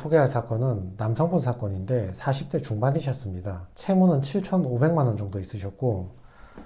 소개할 사건은 남성분 사건인데 40대 중반이셨습니다. 채무는 7,500만 원 정도 있으셨고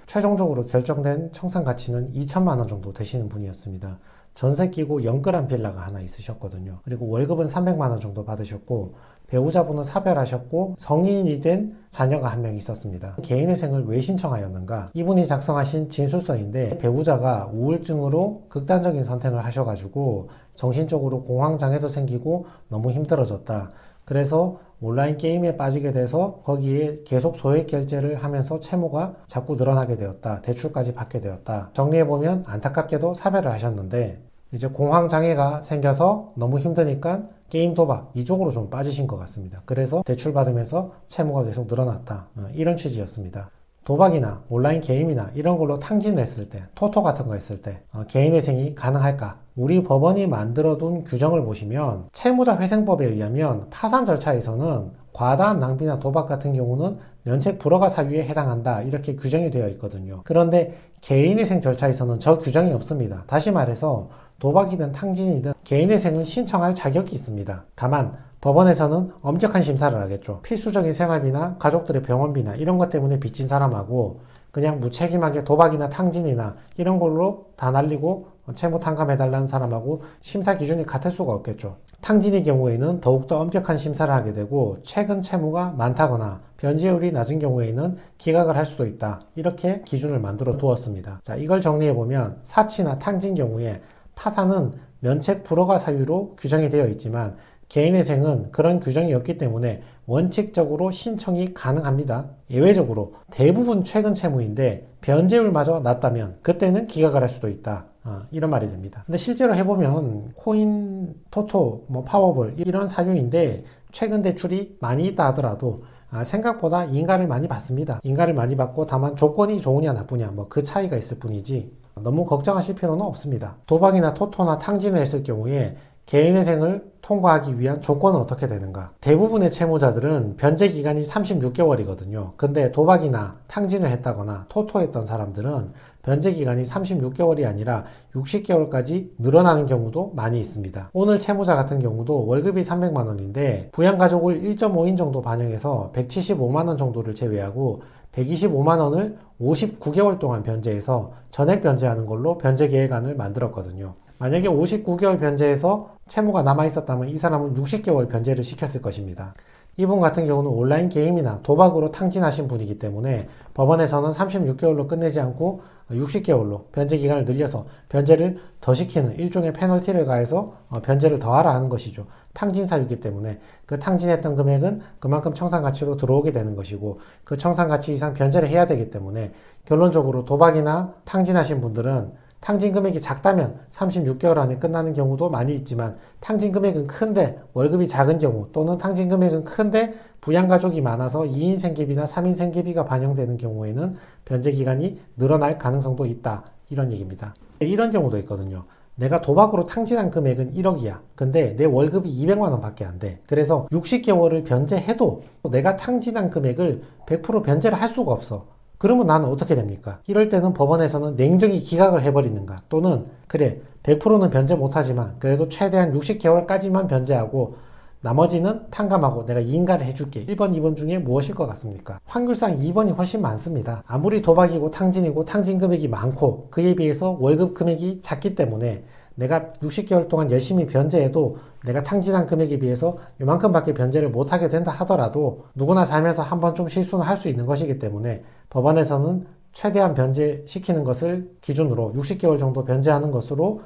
최종적으로 결정된 청산 가치는 2천만 원 정도 되시는 분이었습니다. 전세 끼고 영끌한 빌라가 하나 있으셨거든요. 그리고 월급은 300만 원 정도 받으셨고 배우자분은 사별하셨고 성인이 된 자녀가 한 명 있었습니다. 개인회생을 왜 신청하였는가? 이분이 작성하신 진술서인데 배우자가 우울증으로 극단적인 선택을 하셔가지고 정신적으로 공황장애도 생기고 너무 힘들어졌다. 그래서 온라인 게임에 빠지게 돼서 거기에 계속 소액 결제를 하면서 채무가 자꾸 늘어나게 되었다. 대출까지 받게 되었다. 정리해보면 안타깝게도 사별을 하셨는데 이제 공황장애가 생겨서 너무 힘드니까 게임 도박 이쪽으로 좀 빠지신 것 같습니다. 그래서 대출 받으면서 채무가 계속 늘어났다. 이런 취지였습니다. 도박이나 온라인 게임이나 이런 걸로 탕진을 했을 때, 토토 같은 거 했을 때 개인회생이 가능할까? 우리 법원이 만들어둔 규정을 보시면 채무자 회생법에 의하면 파산 절차에서는 과다한 낭비나 도박 같은 경우는 면책 불허가 사유에 해당한다 이렇게 규정이 되어 있거든요. 그런데 개인회생 절차에서는 저 규정이 없습니다. 다시 말해서 도박이든 탕진이든 개인회생은 신청할 자격이 있습니다. 다만 법원에서는 엄격한 심사를 하겠죠. 필수적인 생활비나 가족들의 병원비나 이런 것 때문에 빚진 사람하고 그냥 무책임하게 도박이나 탕진이나 이런 걸로 다 날리고 채무 탕감해달라는 사람하고 심사 기준이 같을 수가 없겠죠. 탕진의 경우에는 더욱더 엄격한 심사를 하게 되고 최근 채무가 많다거나 변제율이 낮은 경우에는 기각을 할 수도 있다. 이렇게 기준을 만들어 두었습니다. 자, 이걸 정리해보면 사치나 탕진 경우에 파산은 면책 불허가 사유로 규정이 되어 있지만 개인회생은 그런 규정이 없기 때문에 원칙적으로 신청이 가능합니다. 예외적으로 대부분 최근 채무인데 변제율마저 낮다면 그때는 기각을 할 수도 있다. 이런 말이 됩니다. 근데 실제로 해보면 코인, 토토, 파워볼 이런 사유인데 최근 대출이 많이 있다 하더라도 생각보다 인가를 많이 받습니다. 인가를 많이 받고 다만 조건이 좋으냐 나쁘냐 그 차이가 있을 뿐이지 너무 걱정하실 필요는 없습니다. 도박이나 토토나 탕진을 했을 경우에 개인회생을 통과하기 위한 조건은 어떻게 되는가? 대부분의 채무자들은 변제 기간이 36개월이거든요. 근데 도박이나 탕진을 했다거나 토토했던 사람들은 변제 기간이 36개월이 아니라 60개월까지 늘어나는 경우도 많이 있습니다. 오늘 채무자 같은 경우도 월급이 300만 원인데 부양가족을 1.5인 정도 반영해서 175만 원 정도를 제외하고 125만 원을 59개월 동안 변제해서 전액 변제하는 걸로 변제 계획안을 만들었거든요. 만약에 59개월 변제해서 채무가 남아있었다면 이 사람은 60개월 변제를 시켰을 것입니다. 이분 같은 경우는 온라인 게임이나 도박으로 탕진하신 분이기 때문에 법원에서는 36개월로 끝내지 않고 60개월로 변제 기간을 늘려서 변제를 더 시키는 일종의 페널티를 가해서 변제를 더하라 하는 것이죠. 탕진 사유이기 때문에 그 탕진했던 금액은 그만큼 청산 가치로 들어오게 되는 것이고 그 청산 가치 이상 변제를 해야 되기 때문에 결론적으로 도박이나 탕진하신 분들은 탕진 금액이 작다면 36개월 안에 끝나는 경우도 많이 있지만 탕진 금액은 큰데 월급이 작은 경우 또는 탕진 금액은 큰데 부양가족이 많아서 2인 생계비나 3인 생계비가 반영되는 경우에는 변제 기간이 늘어날 가능성도 있다. 이런 얘기입니다. 이런 경우도 있거든요. 내가 도박으로 탕진한 금액은 1억이야. 근데 내 월급이 200만 원 밖에 안 돼. 그래서 60개월을 변제해도 내가 탕진한 금액을 100% 변제를 할 수가 없어. 그러면 나는 어떻게 됩니까? 이럴 때는 법원에서는 냉정히 기각을 해버리는가 또는 그래 100%는 변제 못하지만 그래도 최대한 60개월까지만 변제하고 나머지는 탕감하고 내가 이인가를 해줄게. 1번, 2번 중에 무엇일 것 같습니까? 확률상 2번이 훨씬 많습니다. 아무리 도박이고 탕진이고 탕진 금액이 많고 그에 비해서 월급 금액이 작기 때문에 내가 60개월 동안 열심히 변제해도 내가 탕진한 금액에 비해서 이만큼밖에 변제를 못하게 된다 하더라도 누구나 살면서 한 번쯤 실수는 할 수 있는 것이기 때문에 법원에서는 최대한 변제시키는 것을 기준으로 60개월 정도 변제하는 것으로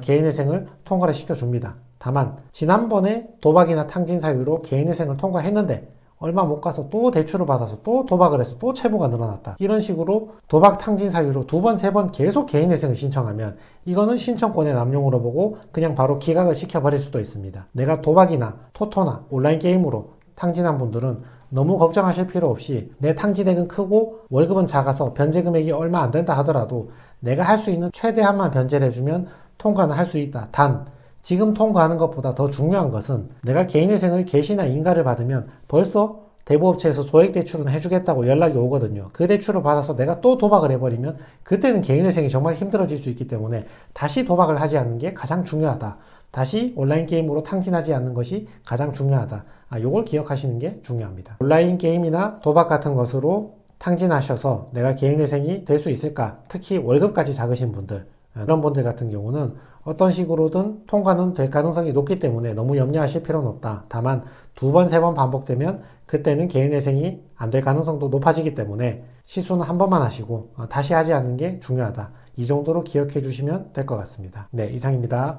개인회생을 통과를 시켜줍니다. 다만 지난번에 도박이나 탕진 사유로 개인회생을 통과했는데 얼마 못 가서 또 대출을 받아서 또 도박을 해서 또 채무가 늘어났다. 이런 식으로 도박 탕진 사유로 2번, 3번 계속 개인회생을 신청하면 이거는 신청권의 남용으로 보고 그냥 바로 기각을 시켜버릴 수도 있습니다. 내가 도박이나 토토나 온라인 게임으로 탕진한 분들은 너무 걱정하실 필요 없이 내 탕진액은 크고 월급은 작아서 변제 금액이 얼마 안 된다 하더라도 내가 할 수 있는 최대한만 변제를 해주면 통과는 할 수 있다. 단 지금 통과하는 것보다 더 중요한 것은 내가 개인회생을 개시나 인가를 받으면 벌써 대부업체에서 소액대출은 해주겠다고 연락이 오거든요. 그 대출을 받아서 내가 또 도박을 해버리면 그때는 개인회생이 정말 힘들어질 수 있기 때문에 다시 도박을 하지 않는 게 가장 중요하다. 다시 온라인 게임으로 탕진하지 않는 것이 가장 중요하다. 요걸 기억하시는 게 중요합니다. 온라인 게임이나 도박 같은 것으로 탕진하셔서 내가 개인회생이 될 수 있을까? 특히 월급까지 작으신 분들, 그런 분들 같은 경우는 어떤 식으로든 통과는 될 가능성이 높기 때문에 너무 염려하실 필요는 없다. 다만 2번, 3번 반복되면 그때는 개인회생이 안 될 가능성도 높아지기 때문에 시수는 한 번만 하시고 다시 하지 않는 게 중요하다. 이 정도로 기억해 주시면 될 것 같습니다. 네, 이상입니다.